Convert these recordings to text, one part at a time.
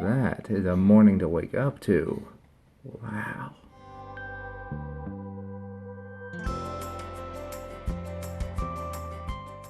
that is a morning to wake up to. Wow.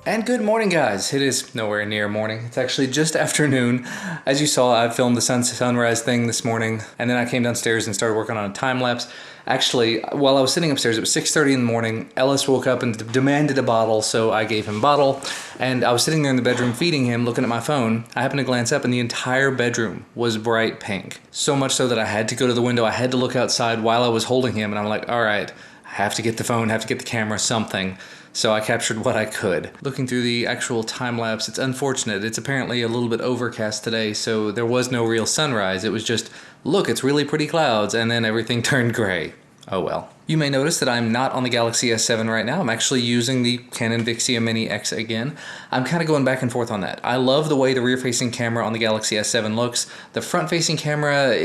And good morning, guys. It is nowhere near morning. It's actually just afternoon. As you saw, I filmed the sunrise thing this morning, and then I came downstairs and started working on a time lapse. Actually, while I was sitting upstairs, it was 6:30 in the morning. Ellis woke up and demanded a bottle, so I gave him a bottle. And I was sitting there in the bedroom feeding him, looking at my phone. I happened to glance up, and the entire bedroom was bright pink. So much so that I had to go to the window. I had to look outside while I was holding him, and I'm like, all right, I have to get the phone, have to get the camera, something. So I captured what I could. Looking through the actual time lapse, it's unfortunate. It's apparently a little bit overcast today, so there was no real sunrise. It was just, look, it's really pretty clouds, and then everything turned gray. Oh well. You may notice that I'm not on the Galaxy S7 right now. I'm actually using the Canon Vixia Mini X again. I'm kind of going back and forth on that. I love the way the rear-facing camera on the Galaxy S7 looks. The front-facing camera,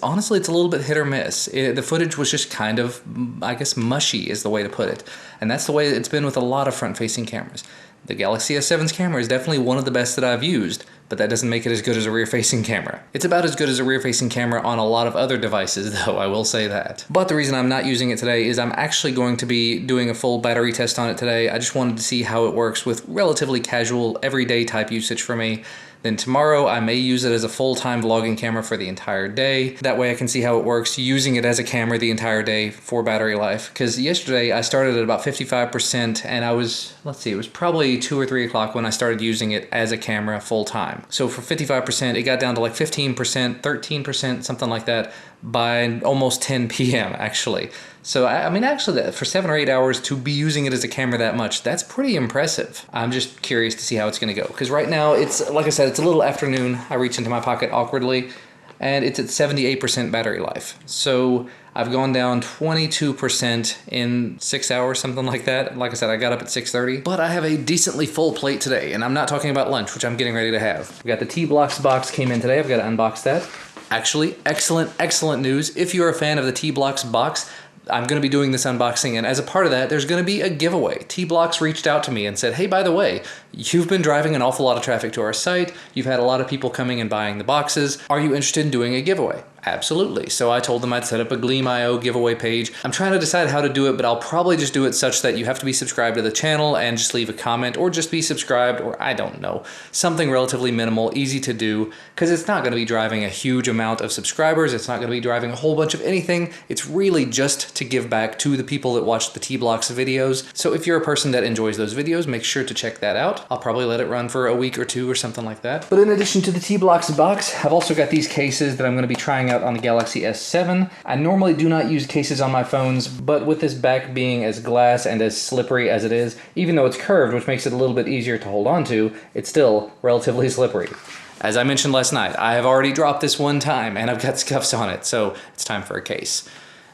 honestly, it's a little bit hit or miss. The footage was just kind of, I guess, mushy is the way to put it. And that's the way it's been with a lot of front-facing cameras. The Galaxy S7's camera is definitely one of the best that I've used, but that doesn't make it as good as a rear-facing camera. It's about as good as a rear-facing camera on a lot of other devices, though, I will say that. But the reason I'm not using it today is I'm actually going to be doing a full battery test on it today. I just wanted to see how it works with relatively casual, everyday type usage for me. Then tomorrow I may use it as a full-time vlogging camera for the entire day. That way I can see how it works using it as a camera the entire day for battery life. Because yesterday I started at about 55% and I was, let's see, it was probably 2 or 3 o'clock when I started using it as a camera full-time. So for 55% it got down to like 15%, 13%, something like that by almost 10 p.m. actually. So, I mean, actually, for 7 or 8 hours to be using it as a camera that much, that's pretty impressive. I'm just curious to see how it's going to go. Because right now, it's, like I said, it's a little afternoon. I reach into my pocket awkwardly, and it's at 78% battery life. So, I've gone down 22% in 6 hours, something like that. Like I said, I got up at 6:30. But I have a decently full plate today, and I'm not talking about lunch, which I'm getting ready to have. We got the T-Blocks box came in today. I've got to unbox that. Actually, excellent news. If you're a fan of the T-Blocks box, I'm going to be doing this unboxing, and as a part of that, there's going to be a giveaway. T-Blocks reached out to me and said, hey, by the way, you've been driving an awful lot of traffic to our site. You've had a lot of people coming and buying the boxes. Are you interested in doing a giveaway? Absolutely. So I told them I'd set up a Gleam.io giveaway page. I'm trying to decide how to do it, but I'll probably just do it such that you have to be subscribed to the channel and just leave a comment, or just be subscribed, or I don't know. Something relatively minimal, easy to do, because it's not going to be driving a huge amount of subscribers. It's not going to be driving a whole bunch of anything. It's really just to give back to the people that watch the T-Blocks videos. So if you're a person that enjoys those videos, make sure to check that out. I'll probably let it run for a week or two or something like that. But in addition to the T-Blocks box, I've also got these cases that I'm going to be trying out on the Galaxy S7. I normally do not use cases on my phones, but with this back being as glass and as slippery as it is, even though it's curved, which makes it a little bit easier to hold on to, it's still relatively slippery. As I mentioned last night, I have already dropped this one time and I've got scuffs on it, so it's time for a case.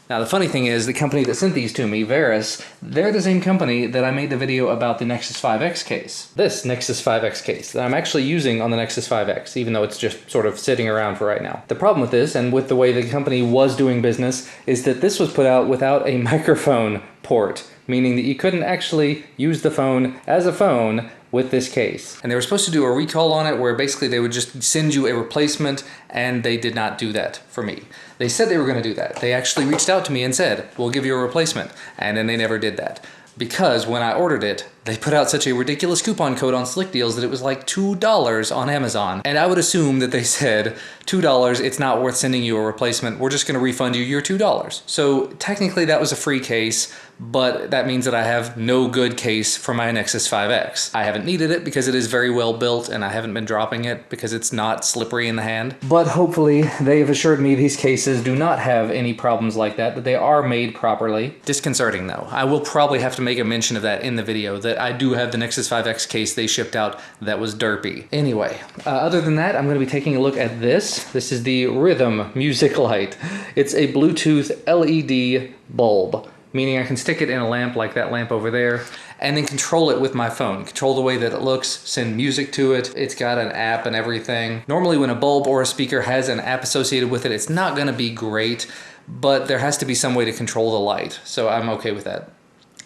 Now the funny thing is, the company that sent these to me, Veris, they're the same company that I made the video about the Nexus 5X case. This Nexus 5X case that I'm actually using on the Nexus 5X, even though it's just sort of sitting around for right now. The problem with this, and with the way the company was doing business, is that this was put out without a microphone port, meaning that you couldn't actually use the phone as a phone with this case. And they were supposed to do a recall on it where basically they would just send you a replacement, and they did not do that for me. They said they were going to do that. They actually reached out to me and said, we'll give you a replacement. And then they never did that. Because when I ordered it, they put out such a ridiculous coupon code on Slick Deals that it was like $2 on Amazon. And I would assume that they said, $2, it's not worth sending you a replacement. We're just going to refund you your $2. So technically that was a free case, but that means that I have no good case for my Nexus 5X. I haven't needed it because it is very well built, and I haven't been dropping it because it's not slippery in the hand. But hopefully they have assured me these cases do not have any problems like that they are made properly. Disconcerting though. I will probably have to make a mention of that in the video, that I do have the Nexus 5X case they shipped out that was derpy. Anyway, other than that, I'm going to be taking a look at this. This is the Rhythm Music Light. It's a Bluetooth LED bulb, meaning I can stick it in a lamp like that lamp over there, and then control it with my phone. Control the way that it looks, send music to it. It's got an app and everything. Normally when a bulb or a speaker has an app associated with it, it's not going to be great, but there has to be some way to control the light, so I'm okay with that.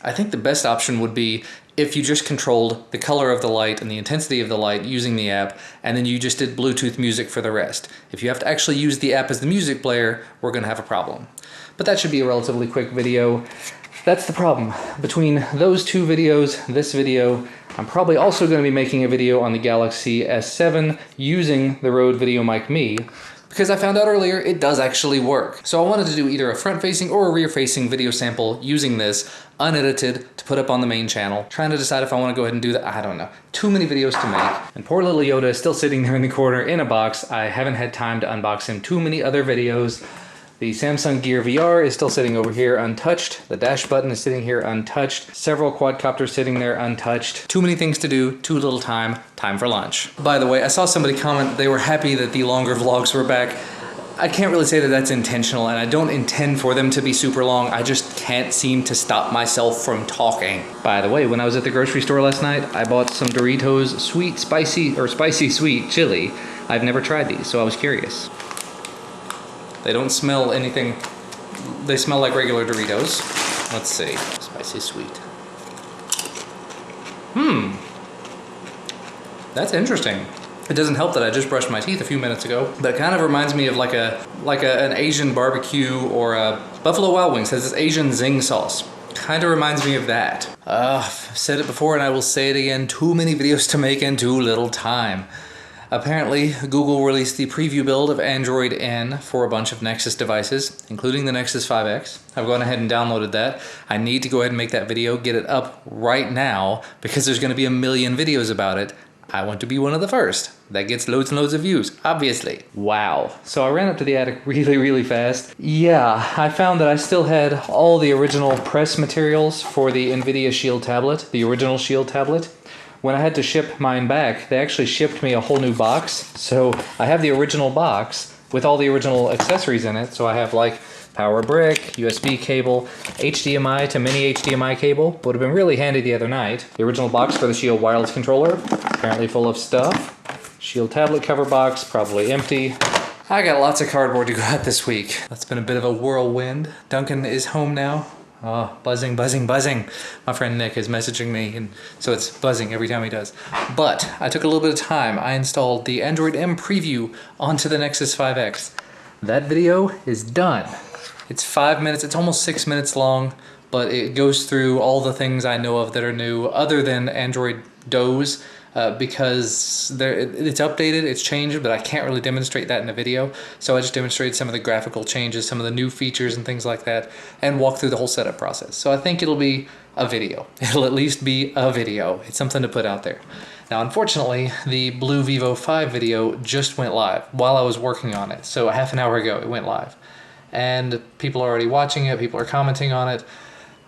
I think the best option would be if you just controlled the color of the light and the intensity of the light using the app, and then you just did Bluetooth music for the rest. If you have to actually use the app as the music player, we're going to have a problem. But that should be a relatively quick video. That's the problem. Between those two videos, this video, I'm probably also going to be making a video on the Galaxy S7 using the Rode VideoMic Me, because I found out earlier it does actually work. So I wanted to do either a front-facing or a rear-facing video sample using this, unedited, to put up on the main channel. Trying to decide if I want to go ahead and do that. I don't know. Too many videos to make. And poor little Yoda is still sitting there in the corner in a box. I haven't had time to unbox him. Too many other videos. The Samsung Gear VR is still sitting over here untouched. The dash button is sitting here untouched. Several quadcopters sitting there untouched. Too many things to do, too little time. Time for lunch. By the way, I saw somebody comment they were happy that the longer vlogs were back. I can't really say that that's intentional, and I don't intend for them to be super long. I just can't seem to stop myself from talking. By the way, when I was at the grocery store last night, I bought some Doritos spicy sweet chili. I've never tried these, so I was curious. They don't smell anything. They smell like regular Doritos. Let's see. Spicy sweet. That's interesting. It doesn't help that I just brushed my teeth a few minutes ago, but it kind of reminds me of an Asian barbecue, or a Buffalo Wild Wings has this Asian zing sauce. Kind of reminds me of that. I've said it before and I will say it again. Too many videos to make in too little time. Apparently, Google released the preview build of Android N for a bunch of Nexus devices, including the Nexus 5X. I've gone ahead and downloaded that. I need to go ahead and make that video, get it up right now, because there's going to be a million videos about it. I want to be one of the first. That gets loads and loads of views, obviously. Wow. So I ran up to the attic really fast. Yeah, I found that I still had all the original press materials for the NVIDIA Shield tablet, the original Shield tablet. When I had to ship mine back, they actually shipped me a whole new box. So I have the original box with all the original accessories in it. So I have like power brick, USB cable, HDMI to mini HDMI cable. Would have been really handy the other night. The original box for the Shield wireless controller, apparently full of stuff. Shield tablet cover box, probably empty. I got lots of cardboard to go out this week. That's been a bit of a whirlwind. Duncan is home now. Oh, buzzing. My friend Nick is messaging me, and so it's buzzing every time he does. But I took a little bit of time. I installed the Android M preview onto the Nexus 5X. That video is done. It's 5 minutes, it's almost 6 minutes long, but it goes through all the things I know of that are new, other than Android Doze, because it's updated, it's changed, but I can't really demonstrate that in a video. So I just demonstrated some of the graphical changes, some of the new features and things like that, and walk through the whole setup process. So I think it'll be a video. It'll at least be a video. It's something to put out there. Now, unfortunately, the Blue Vivo 5 video just went live while I was working on it. So a half an hour ago, it went live. And people are already watching it, people are commenting on it.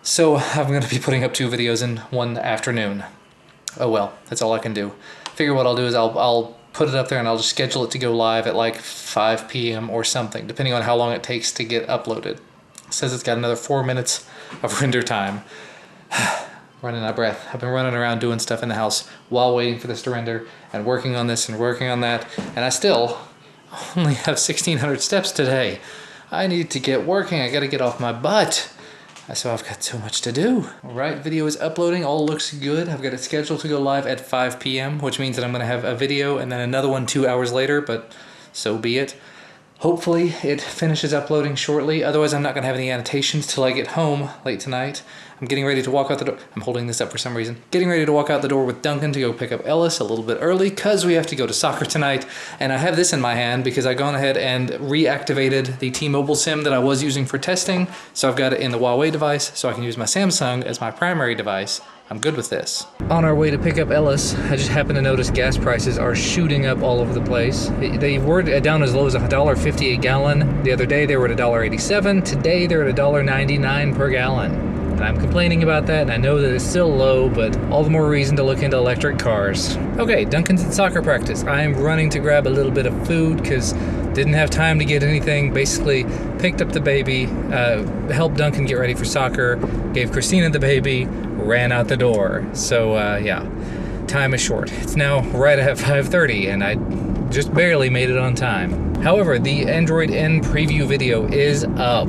So I'm going to be putting up 2 videos in one afternoon. Oh well, that's all I can do. Figure what I'll do is I'll put it up there and I'll just schedule it to go live at like 5 p.m. or something, depending on how long it takes to get uploaded. It says it's got another 4 minutes of render time. Running out of breath. I've been running around doing stuff in the house while waiting for this to render, and working on this and working on that, and I still only have 1,600 steps today. I need to get working. I gotta get off my butt. So I've got so much to do. All right, video is uploading. All looks good. I've got it scheduled to go live at 5 p.m., which means that I'm gonna have a video and then another one 2 hours later, but so be it. Hopefully it finishes uploading shortly. Otherwise, I'm not gonna have any annotations till I get home late tonight. I'm getting ready to walk out the door. I'm holding this up for some reason. Getting ready to walk out the door with Duncan to go pick up Ellis a little bit early because we have to go to soccer tonight. And I have this in my hand because I've gone ahead and reactivated the T-Mobile SIM that I was using for testing. So I've got it in the Huawei device so I can use my Samsung as my primary device. I'm good with this. On our way to pick up Ellis, I just happened to notice gas prices are shooting up all over the place. They were down as low as $1.50 a gallon. The other day they were at $1.87. Today they're at $1.99 per gallon. And I'm complaining about that, and I know that it's still low, but all the more reason to look into electric cars. Okay, Duncan's at soccer practice. I'm running to grab a little bit of food because didn't have time to get anything. Basically, picked up the baby, helped Duncan get ready for soccer, gave Christina the baby, ran out the door. So, yeah, time is short. It's now right at 5:30, and I just barely made it on time. However, the Android N preview video is up.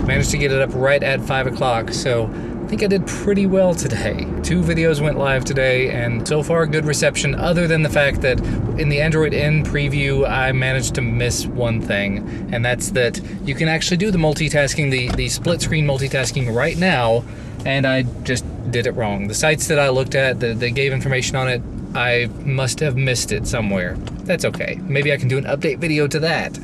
Managed to get it up right at 5 o'clock, so think I did pretty well today. 2 videos went live today, and so far good reception, other than the fact that in the Android N preview, I managed to miss one thing, and that's that you can actually do the multitasking, the split screen multitasking right now, and I just did it wrong. The sites that I looked at, they gave information on it, I must have missed it somewhere. That's okay. Maybe I can do an update video to that.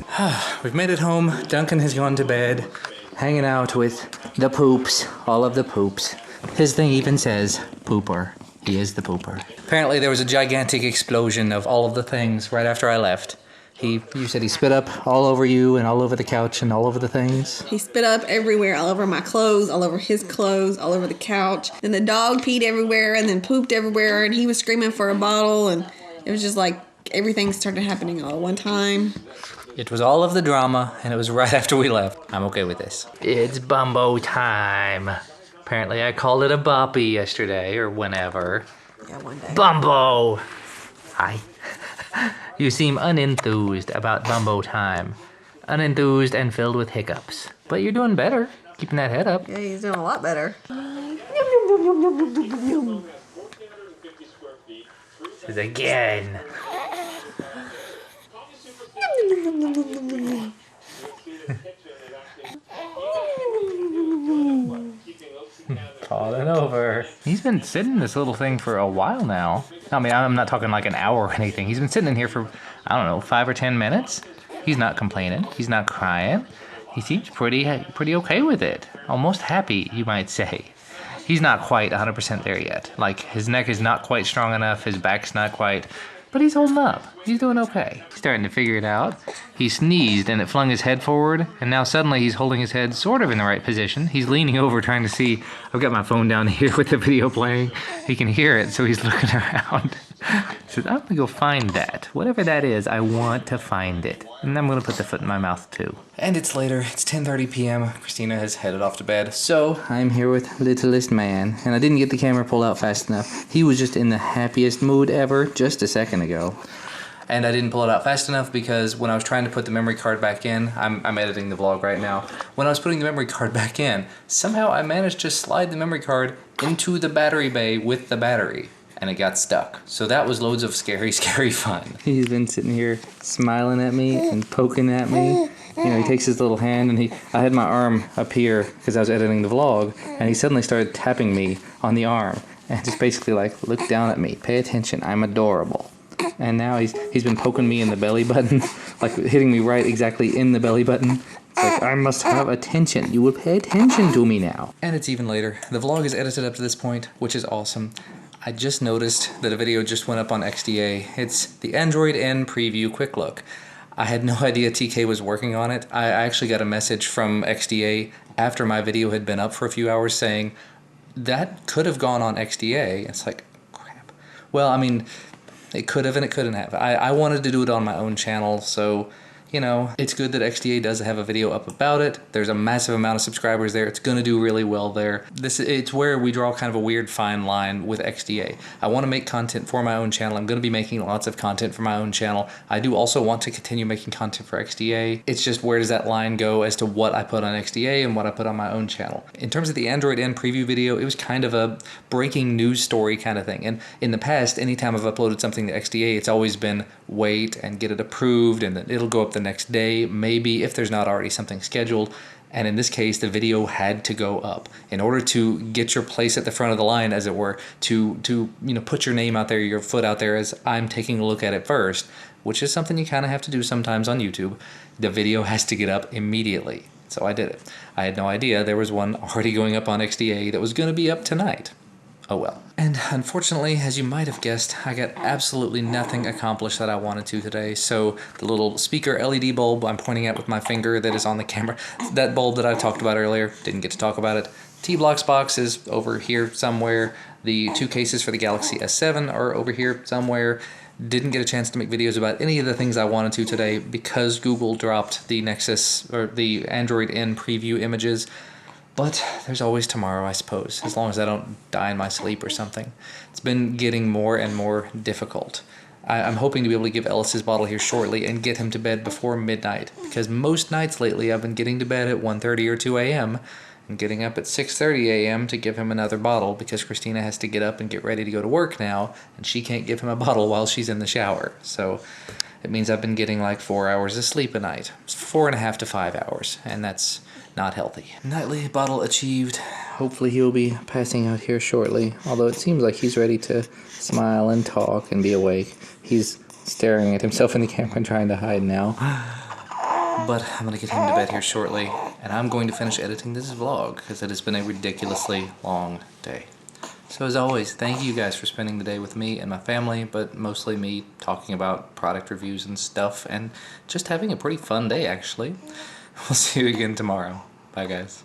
We've made it home. Duncan has gone to bed, hanging out with the poops, all of the poops. His thing even says pooper. He is the pooper. Apparently there was a gigantic explosion of all of the things right after I left. You said he spit up all over you and all over the couch and all over the things? He spit up everywhere, all over my clothes, all over his clothes, all over the couch. Then the dog peed everywhere and then pooped everywhere, and he was screaming for a bottle, and it was just like everything started happening all at one time. It was all of the drama, and it was right after we left. I'm okay with this. It's Bumbo time. Apparently I called it a boppy yesterday, or whenever. Yeah, one day. Bumbo! Hi. You seem unenthused about Bumbo time. Unenthused and filled with hiccups. But you're doing better, keeping that head up. Yeah, he's doing a lot better. This is again. Falling over. He's been sitting in this little thing for a while now. I mean, I'm not talking like an hour or anything. He's been sitting in here for, I don't know, 5 or 10 minutes. He's not complaining. He's not crying. He seems pretty okay with it. Almost happy, you might say. He's not quite 100% there yet. Like, his neck is not quite strong enough. His back's not quite... But he's holding up. He's doing okay. He's starting to figure it out. He sneezed and it flung his head forward, and now suddenly he's holding his head sort of in the right position. He's leaning over trying to see. I've got my phone down here with the video playing. He can hear it, so he's looking around. He says, I'm gonna go find that. Whatever that is, I want to find it. And I'm gonna put the foot in my mouth too. And it's later. It's 10:30 p.m. Christina has headed off to bed. So I'm here with littlest man, and I didn't get the camera pulled out fast enough. He was just in the happiest mood ever just a second ago. And I didn't pull it out fast enough because when I was trying to put the memory card back in, I'm editing the vlog right now. When I was putting the memory card back in, somehow I managed to slide the memory card into the battery bay with the battery, and it got stuck. So that was loads of scary, scary fun. He's been sitting here smiling at me and poking at me. You know, he takes his little hand, and I had my arm up here because I was editing the vlog, and he suddenly started tapping me on the arm and just basically like, look down at me, pay attention, I'm adorable. And now he's been poking me in the belly button, like hitting me right exactly in the belly button. It's like, I must have attention. You will pay attention to me now. And it's even later. The vlog is edited up to this point, which is awesome. I just noticed that a video just went up on XDA. It's the Android N preview quick look. I had no idea TK was working on it. I actually got a message from XDA after my video had been up for a few hours saying, that could have gone on XDA. It's like, crap. Well, I mean, it could have and it couldn't have. I wanted to do it on my own channel, so, you know, it's good that XDA does have a video up about it. There's a massive amount of subscribers there. It's going to do really well there. It's where we draw kind of a weird fine line with XDA. I want to make content for my own channel. I'm going to be making lots of content for my own channel. I do also want to continue making content for XDA. It's just, where does that line go as to what I put on XDA and what I put on my own channel? In terms of the Android N preview video, it was kind of a breaking news story kind of thing. And in the past, anytime I've uploaded something to XDA, it's always been wait and get it approved, and then it'll go up the next day, maybe, if there's not already something scheduled. And in this case, the video had to go up in order to get your place at the front of the line, as it were, to you know, put your name out there, your foot out there as I'm taking a look at it first, which is something you kind of have to do sometimes on YouTube. The video has to get up immediately. So I did it. I had no idea there was one already going up on XDA that was going to be up tonight. Oh well. And unfortunately, as you might have guessed, I got absolutely nothing accomplished that I wanted to today. So the little speaker LED bulb I'm pointing at with my finger that is on the camera, that bulb that I talked about earlier, didn't get to talk about it. T-Blocks box is over here somewhere. The 2 cases for the Galaxy S7 are over here somewhere. Didn't get a chance to make videos about any of the things I wanted to today because Google dropped the Nexus, or the Android N preview images. But there's always tomorrow, I suppose, as long as I don't die in my sleep or something. It's been getting more and more difficult. I'm hoping to be able to give Ellis his bottle here shortly and get him to bed before midnight, because most nights lately I've been getting to bed at 1:30 or 2 a.m., I'm getting up at 6:30 a.m. to give him another bottle because Christina has to get up and get ready to go to work now, and she can't give him a bottle while she's in the shower. So it means I've been getting like 4 hours of sleep a night. It's 4.5 to 5 hours, and that's not healthy. Nightly bottle achieved. Hopefully he'll be passing out here shortly, although it seems like he's ready to smile and talk and be awake. He's staring at himself in the camera and trying to hide now. But I'm going to get him to bed here shortly, and I'm going to finish editing this vlog because it has been a ridiculously long day. So as always, thank you guys for spending the day with me and my family, but mostly me talking about product reviews and stuff, and just having a pretty fun day, actually. We'll see you again tomorrow. Bye, guys.